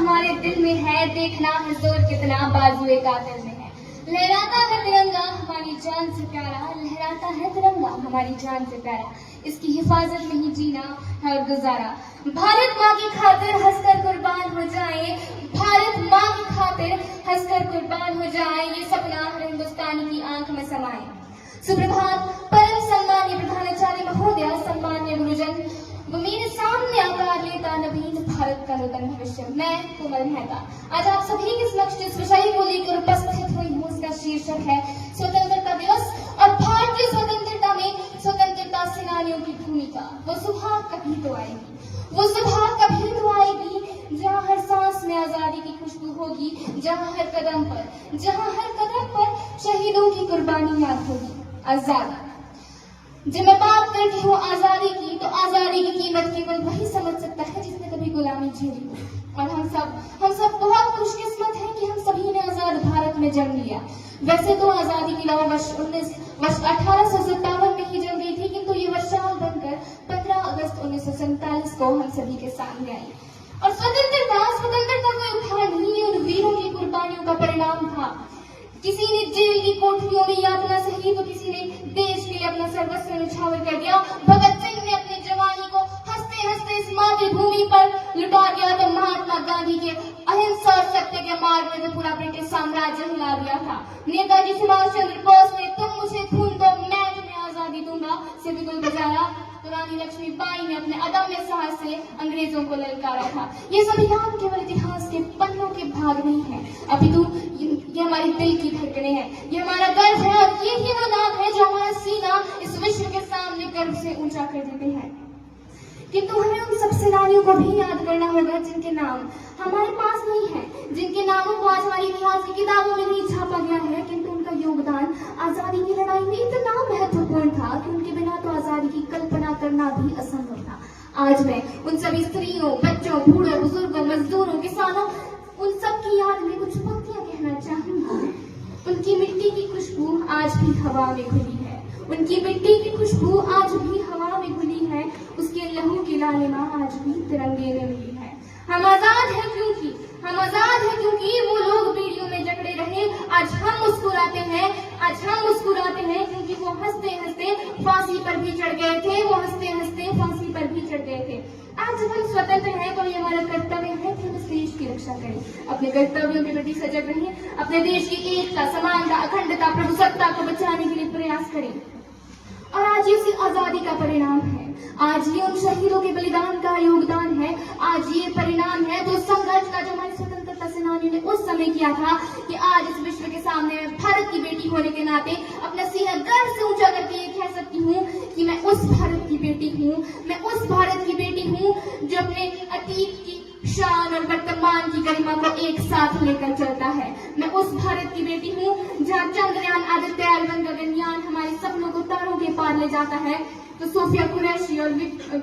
हमारे दिल में है, देखना है जोर कितना बाजुए कातिल में है। लहराता है तिरंगा हमारी जान से प्यारा, लहराता है तिरंगा हमारी जान से प्यारा, इसकी हिफाजत में ही जीना है और गुजारा। भारत माँ की खातिर हंसकर कुर्बान हो जाए, भारत माँ की खातिर हंसकर कुर्बान हो जाए, ये सपना हर हिंदुस्तानी की आंख में समाए। सुप्रभात परम सम्मान्य प्रधानाचार्य महोदय, सम्मान्य गुरुजन, वो मेरे सामने आकार लेता नवीन भारत का नूतन भविष्य। मैं कोमल मेहता आज आप सभी के समक्ष जिस विषय को लेकर उपस्थित हुई हूँ उसका शीर्षक है स्वतंत्रता दिवस और भारतीय स्वतंत्रता में स्वतंत्रता सेनानियों की भूमिका। वो सुबह कभी तो आएगी, वो सुबह कभी तो आएगी जहाँ हर सांस में आजादी की खुशबू होगी, जहाँ हर कदम पर शहीदों की कुर्बानी याद होगी। आजाद जब मैं बात करती हूँ आजादी की, तो आजादी की कीमत केवल वही समझ सकता है जिसने कभी गुलामी झेली हो। और हम सब बहुत खुशकिस्मत हैं कि हम सभी ने आजाद भारत में जन्म लिया। वैसे तो आजादी की लौ वर्ष 1857 में ही जम गई थी, किंतु ये वर्षाल बनकर 15 अगस्त 1947 को हम सभी के सामने आई। और स्वतंत्रता कोई उपहार नहीं, ये उन वीरों की कुर्बानियों का परिणाम था। किसी ने जेल की कोठरियों में यातना सही, तो किसी ने देश के लिए अपना सर्वस्व न्यौछावर कर दिया। भगत सिंह ने अपनी जवानी को हंसते हंसते इस मातृभूमि पर लुटा दिया, तो महात्मा गांधी के अहिंसा और सत्य के मार्ग में तो पूरा ब्रिटिश साम्राज्य हिला दिया था। नेताजी सुभाष चंद्र बोस ने तुम मुझे खून दो मैं तुम्हें आजादी दूंगा से बिगुल बजाया, तो रानी लक्ष्मीबाई ने अपने अदम्य साहस से अंग्रेजों को ललकारा था। ये संविधान केवल इतिहास के पन्नों के भाग नहीं है, अपितु ये हमारी दिल की धड़कने हैं, ये हमारा गर्व है और ये ही वो नाम है जो हमारा सीना इस विश्व के सामने गर्व से ऊंचा कर देते हैं। किंतु हमें उन सब सेनानियों को भी याद करना होगा जिनके नाम हमारे पास नहीं है, जिनके नामों को आज हमारी इतिहास की किताबों में नहीं छापा गया है, किंतु उनका योगदान आजादी की लड़ाई में इतना महत्वपूर्ण था कि उनके बिना तो आजादी की कल्पना करना भी असंभव था। आज मैं उन सभी स्त्रियों, बच्चों, बूढ़ों, बुजुर्गों, मजदूरों, किसानों, उन सब की याद में कुछ पंक्तियां कहना चाहूंगी। उनकी मिट्टी की खुशबू आज भी हवा में घुली है, उनकी मिट्टी की खुशबू आज भी हवा में घुली है, उसके लहू की लालिमा आज भी तिरंगे में मिली है। हम आजाद हैं क्योंकि वो लोग पीढ़ियों में जकड़े रहे। आज हम मुस्कुराते हैं क्योंकि वो हंसते हंसते फांसी पर भी चढ़ गए थे, आज जब हम स्वतंत्र हैं तो ये हमारा कर्तव्य है कि हम इस देश की रक्षा करें, अपने कर्तव्यों के प्रति सजग रहें, अपने देश की एकता, समानता, अखंडता, प्रभुसत्ता को बचाने के लिए प्रयास करें। और आज ये सिर्फ आजादी का परिणाम है, आज ये उन शहीदों के बलिदान का योगदान है, आज ये परिणाम है तो संघर्ष का जो हमारे स्वतंत्रता सेनानियों ने उस समय किया था कि आज इस विश्व के सामने मैं भारत की बेटी होने के नाते अपना सीना गर्व से ऊंचा करके ये कह सकती हूँ कि मैं उस भारत की बेटी हूँ, जो अपने अतीत की शान और वर्तमान की गरिमा को एक साथ लेकर चलता है। मैं उस भारत की बेटी हूँ जहाँ चंद्रयान, आदित्य एल वन गगनयान हमारे सपनों को तारों के पार ले जाता है, तो सोफिया कुरैशी और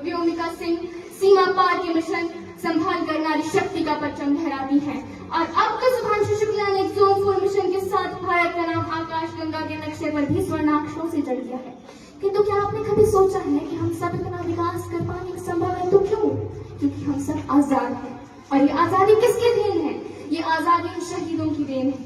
व्योमिका सिंह सीमा पार के मिशन संभाल कर नारी शक्ति का परचम लहराती है। और अब तो सुधांशु शुक्ला ने जोन 4 मिशन के साथ भारत का नाम आकाश गंगा के नक्शे पर भी स्वर्णाक्षरों से जड़ दिया है। किंतु क्या आपने कभी सोचा है कि हम सब इतना विकास कर पाने का संभव है तो क्यों? क्योंकि हम सब आजाद हैं। और ये आजादी किसकी देन है? ये आजादी उन शहीदों की देन है,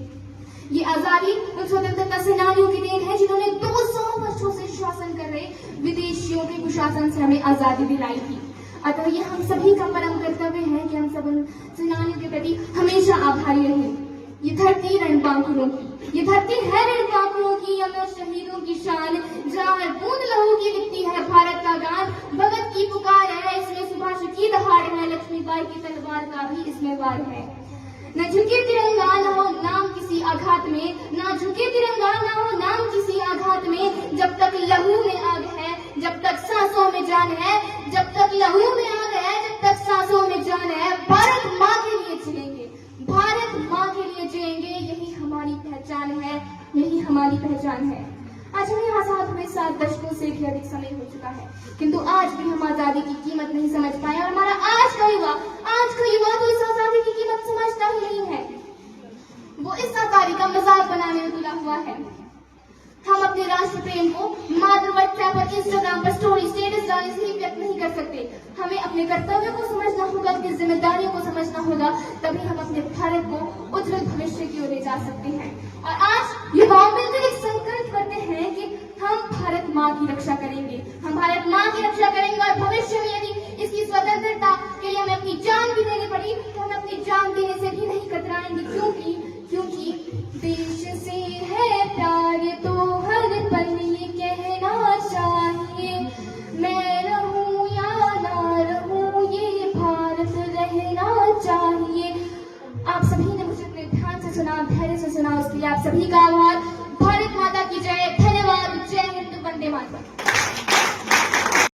ये आजादी उन स्वतंत्रता सेनानियों की देन है जिन्होंने 200 वर्षों से शासन कर रहे विदेशियों के कुशासन से हमें आजादी दिलाई थी। अतः ये हम सभी का परम कर्तव्य है कि हम सब उन सेनानियों के प्रति हमेशा आभारी रहें। ये धरती रणबांकुरों की, ये धरती है रणबांकुरों की, अमर शहीदों की शान, जहाँ हर बूंद लहू की लिखती है भारत का गान। भगत की पुकार है, इसमें सुभाष की दहाड़ है, लक्ष्मीबाई की तलवार का भी इसमें वार है। न झुके तिरंगा न हो नाम किसी आघात में, न झुके तिरंगा न हो नाम किसी आघात में, जब तक लहू में आग है, जब तक सांसों में जान है, जब तक लहू में आग है, जब तक सांसों में जान है, भारत माँ के लिए जिएंगे, भारत माँ के लिए जिएंगे, यही हमारी पहचान है, यही हमारी पहचान है। आज हमें आजाद हुए 7 दशकों से भी अधिक समय हो चुका है, किंतु आज भी हम आजादी की कीमत नहीं समझ पाए। और हमारा आज का युवा तो इस आजादी की कीमत समझता ही नहीं है, वो इस आजादी का मजाक बनाने में तुला हुआ है। हम अपने राष्ट्र प्रेम को मात्र व्हाट्सएप और इंस्टाग्राम पर स्टोरी स्टेटस डालने से ही व्यक्त नहीं कर सकते, हमें अपने कर्तव्य को समझना होगा कि अपनी जिम्मेदारियों को समझना होगा, तभी हम अपने भारत को उज्जवल भविष्य की ओर ले जा सकते हैं। और आज युवाओं मिलकर एक संकल्प करते हैं कि हम भारत माँ की रक्षा करेंगे, हम भारत माँ की रक्षा करेंगे, और भविष्य में यदि इसकी स्वतंत्रता के लिए हमें अपनी जान भी देनी पड़ी तो हम अपनी जान देने से भी नहीं कतराएंगे, क्योंकि देश से है प्यार तो हर पल ये कहना चाहिए, मैं रहूं या ना रहूं ये भारत रहना चाहिए। आप सभी ने मुझे अपने ध्यान से सुना, धैर्य से सुना, उसके लिए आप सभी का आभार।